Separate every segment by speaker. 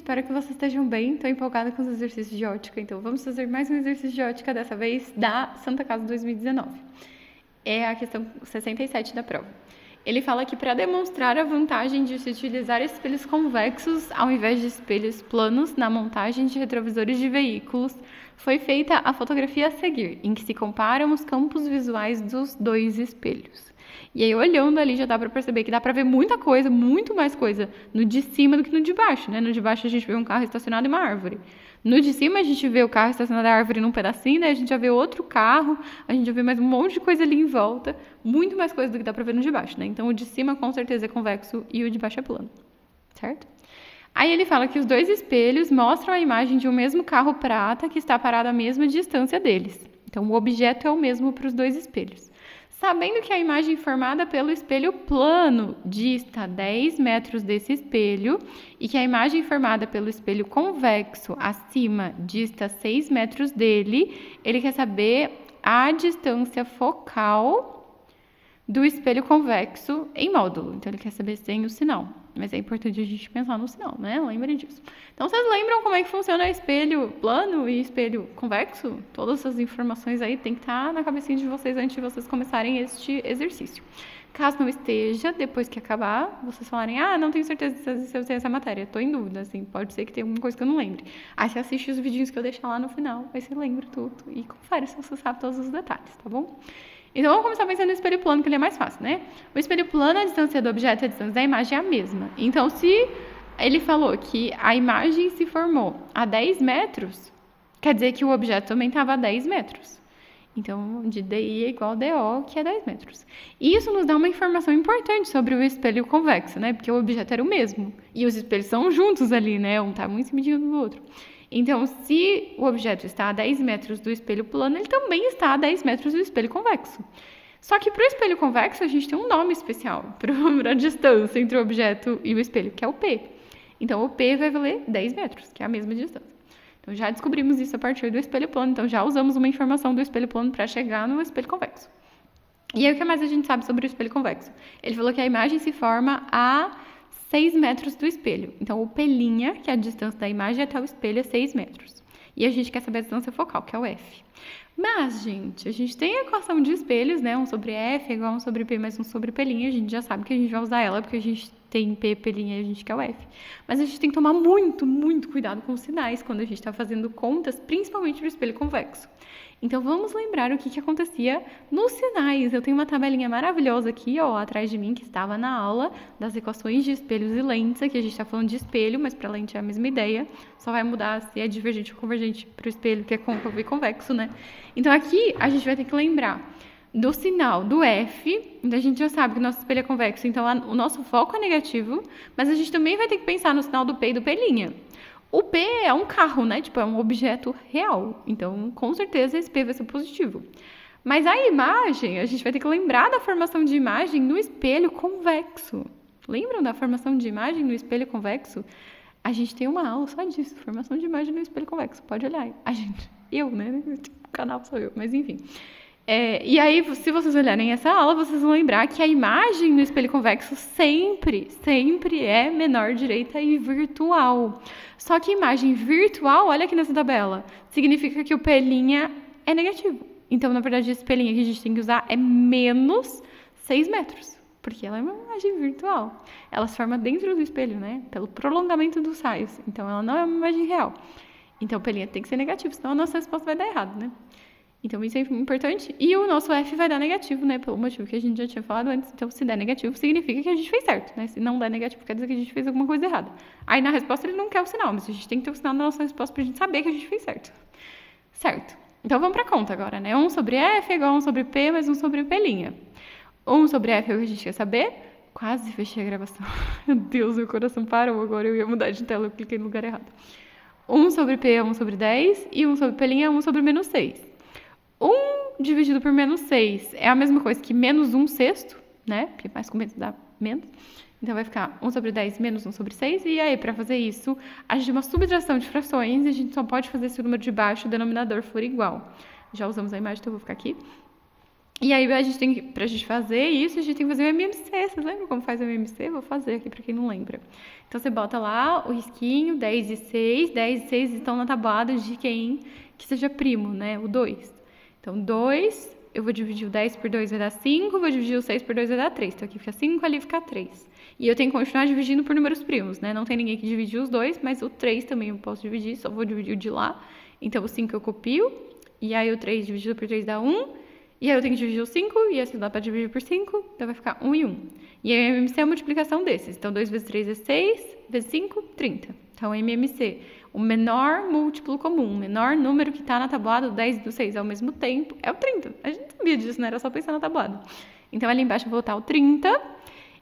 Speaker 1: Espero que vocês estejam bem. Estou empolgada com os exercícios de ótica, então vamos fazer mais um exercício de ótica, dessa vez da Santa Casa 2019. É a questão 67 da prova. Ele fala que para demonstrar a vantagem de se utilizar espelhos convexos ao invés de espelhos planos na montagem de retrovisores de veículos, foi feita a fotografia a seguir, em que se comparam os campos visuais dos dois espelhos. E aí, olhando ali, já dá para perceber que dá para ver muita coisa, muito mais coisa, no de cima do que no de baixo, né? No de baixo a gente vê um carro estacionado e uma árvore. No de cima a gente vê o carro estacionado e a árvore num pedacinho, né? A gente já vê outro carro, a gente já vê mais um monte de coisa ali em volta, muito mais coisa do que dá para ver no de baixo, né? Então, o de cima com certeza é convexo e o de baixo é plano, certo? Aí ele fala que os dois espelhos mostram a imagem de um mesmo carro prata que está parado à mesma distância deles. Então, o objeto é o mesmo para os dois espelhos. Sabendo que a imagem formada pelo espelho plano dista 10 metros desse espelho e que a imagem formada pelo espelho convexo acima dista 6 metros dele, ele quer saber a distância focal do espelho convexo em módulo. Então, ele quer saber sem o sinal. Mas é importante a gente pensar no sinal, né? Lembrem disso. Então, vocês lembram como é que funciona espelho plano e espelho convexo? Todas essas informações aí tem que estar na cabecinha de vocês antes de vocês começarem este exercício. Caso não esteja, depois que acabar, vocês falarem, não tenho certeza se eu sei essa matéria, tô em dúvida, assim, pode ser que tenha alguma coisa que eu não lembre. Aí você assiste os vidinhos que eu deixar lá no final, aí você lembra tudo e confere se você sabe todos os detalhes, tá bom? Então, vamos começar pensando no espelho plano, que ele é mais fácil, né? O espelho plano, a distância do objeto e a distância da imagem é a mesma. Então, se ele falou que a imagem se formou a 10 metros, quer dizer que o objeto também estava a 10 metros. Então, de DI é igual a DO, que é 10 metros. E isso nos dá uma informação importante sobre o espelho convexo, né? Porque o objeto era o mesmo. E os espelhos são juntos ali, né? Um está um em cima do outro. Então, se o objeto está a 10 metros do espelho plano, ele também está a 10 metros do espelho convexo. Só que para o espelho convexo, a gente tem um nome especial para a distância entre o objeto e o espelho, que é o P. Então, o P vai valer 10 metros, que é a mesma distância. Então, já descobrimos isso a partir do espelho plano. Então, já usamos uma informação do espelho plano para chegar no espelho convexo. E aí, o que mais a gente sabe sobre o espelho convexo? Ele falou que a imagem se forma a 6 metros do espelho. Então, o P', que é a distância da imagem até o espelho, é 6 metros. E a gente quer saber a distância focal, que é o F. Mas, gente, a gente tem a equação de espelhos, né? 1 sobre F é igual a 1 sobre P mais 1 sobre P'. A gente já sabe que a gente vai usar ela, porque a gente tem P, P' e a gente quer o F. Mas a gente tem que tomar muito, muito cuidado com os sinais quando a gente está fazendo contas, principalmente do espelho convexo. Então, vamos lembrar o que acontecia nos sinais. Eu tenho uma tabelinha maravilhosa aqui, ó, atrás de mim, que estava na aula das equações de espelhos e lentes. Aqui a gente está falando de espelho, mas para lente é a mesma ideia. Só vai mudar se é divergente ou convergente para o espelho, que é côncavo e convexo, né? Então, aqui a gente vai ter que lembrar do sinal do F. Então, a gente já sabe que o nosso espelho é convexo, então o nosso foco é negativo. Mas a gente também vai ter que pensar no sinal do P e do P'. O P é um carro, né? Tipo, é um objeto real. Então, com certeza, esse P vai ser positivo. Mas a imagem, a gente vai ter que lembrar da formação de imagem no espelho convexo. Lembram da formação de imagem no espelho convexo? A gente tem uma aula só disso, formação de imagem no espelho convexo. Pode olhar. Eu, né? O canal sou eu, mas enfim. E aí, se vocês olharem essa aula, vocês vão lembrar que a imagem no espelho convexo sempre é menor direita e virtual. Só que imagem virtual, olha aqui nessa tabela, significa que o P' é negativo. Então, na verdade, esse P' que a gente tem que usar é menos 6 metros, porque ela é uma imagem virtual. Ela se forma dentro do espelho, né? Pelo prolongamento dos raios. Então, ela não é uma imagem real. Então, o P' tem que ser negativo, senão a nossa resposta vai dar errado, né? Então, isso é importante. E o nosso F vai dar negativo, né? Pelo motivo que a gente já tinha falado antes. Então, se der negativo, significa que a gente fez certo, né? Se não der negativo, quer dizer que a gente fez alguma coisa errada. Aí, na resposta, ele não quer o sinal, mas a gente tem que ter o sinal na nossa resposta pra gente saber que a gente fez certo. Certo. Então, vamos pra conta agora, né? 1 sobre F é igual a 1 sobre P mais 1 sobre P'. 1 sobre F é o que a gente quer saber. Quase fechei a gravação. Meu Deus, meu coração parou agora. Eu ia mudar de tela, eu cliquei no lugar errado. 1 sobre P é 1 sobre 10 e 1 sobre P' é 1 sobre menos 6. 1 dividido por menos 6 é a mesma coisa que menos 1 sexto, né? Porque mais com menos dá menos. Então, vai ficar 1 sobre 10 menos 1 sobre 6. E aí, para fazer isso, a gente tem uma subtração de frações e a gente só pode fazer se o número de baixo, o denominador, for igual. Já usamos a imagem, então eu vou ficar aqui. E aí, pra gente fazer isso, a gente tem que fazer o MMC. Vocês lembram como faz o MMC? Vou fazer aqui pra quem não lembra. Então, você bota lá o risquinho, 10 e 6. 10 e 6 estão na tabuada de quem que seja primo, né? O 2. Então, 2, eu vou dividir o 10 por 2, vai dar 5. Vou dividir o 6 por 2, vai dar 3. Então, aqui fica 5, ali fica 3. E eu tenho que continuar dividindo por números primos, né? Não tem ninguém que divide os 2, mas o 3 também eu posso dividir, só vou dividir o de lá. Então, o 5 eu copio. E aí, o 3 dividido por 3 dá 1. E aí eu tenho que dividir o 5, e assim dá para dividir por 5, então vai ficar 1 e 1. E aí o MMC é a multiplicação desses. Então 2 vezes 3 é 6, vezes 5, 30. Então o MMC, o menor múltiplo comum, o menor número que está na tabuada, o 10 e do 6 ao mesmo tempo, é o 30. A gente sabia disso, não era só pensar na tabuada. Então ali embaixo eu vou botar o 30,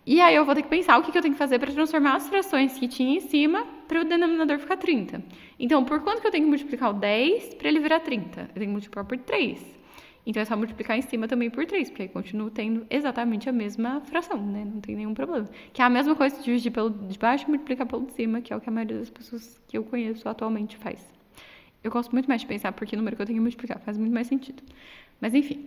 Speaker 1: e aí eu vou ter que pensar o que eu tenho que fazer para transformar as frações que tinha em cima para o denominador ficar 30. Então, por quanto que eu tenho que multiplicar o 10 para ele virar 30? Eu tenho que multiplicar por 3. Então é só multiplicar em cima também por 3, porque aí continuo tendo exatamente a mesma fração, né? Não tem nenhum problema. Que é a mesma coisa de dividir pelo de baixo e multiplicar pelo de cima, que é o que a maioria das pessoas que eu conheço atualmente faz. Eu gosto muito mais de pensar por que número que eu tenho que multiplicar, faz muito mais sentido. Mas enfim.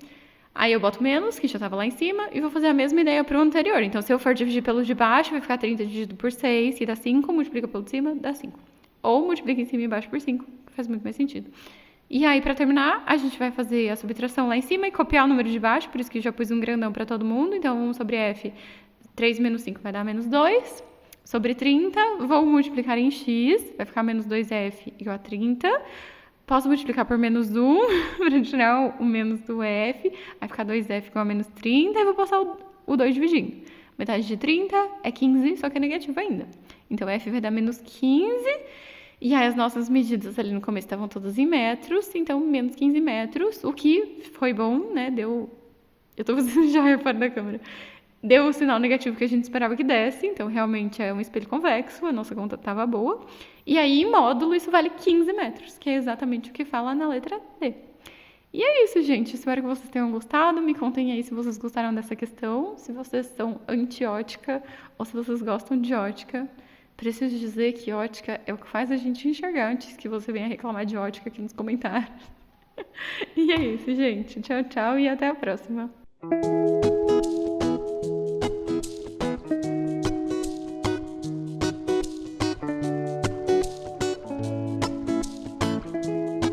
Speaker 1: Aí eu boto menos, que já estava lá em cima, e vou fazer a mesma ideia para o anterior. Então, se eu for dividir pelo de baixo, vai ficar 30 dividido por 6, que dá 5, multiplica pelo de cima, dá 5. Ou multiplica em cima e embaixo por 5, que faz muito mais sentido. E aí, para terminar, a gente vai fazer a subtração lá em cima e copiar o número de baixo, por isso que já pus um grandão para todo mundo. Então, 1 sobre f, 3 menos 5 vai dar menos 2. Sobre 30, vou multiplicar em x, vai ficar menos 2f igual a 30. Posso multiplicar por menos 1, para tirar o menos do f, vai ficar 2f igual a menos 30, e vou passar o 2 dividindo. Metade de 30 é 15, só que é negativo ainda. Então, f vai dar menos 15. E aí as nossas medidas ali no começo estavam todas em metros, então menos 15 metros, o que foi bom, né? Deu... Eu tô fazendo já fora da câmera. Deu o sinal negativo que a gente esperava que desse, então realmente é um espelho convexo, a nossa conta estava boa. E aí, em módulo, isso vale 15 metros, que é exatamente o que fala na letra D. E é isso, gente. Espero que vocês tenham gostado. Me contem aí se vocês gostaram dessa questão, se vocês são anti-ótica ou se vocês gostam de ótica. Preciso dizer que ótica é o que faz a gente enxergar antes que você venha reclamar de ótica aqui nos comentários. E é isso, gente. Tchau, tchau e até a próxima.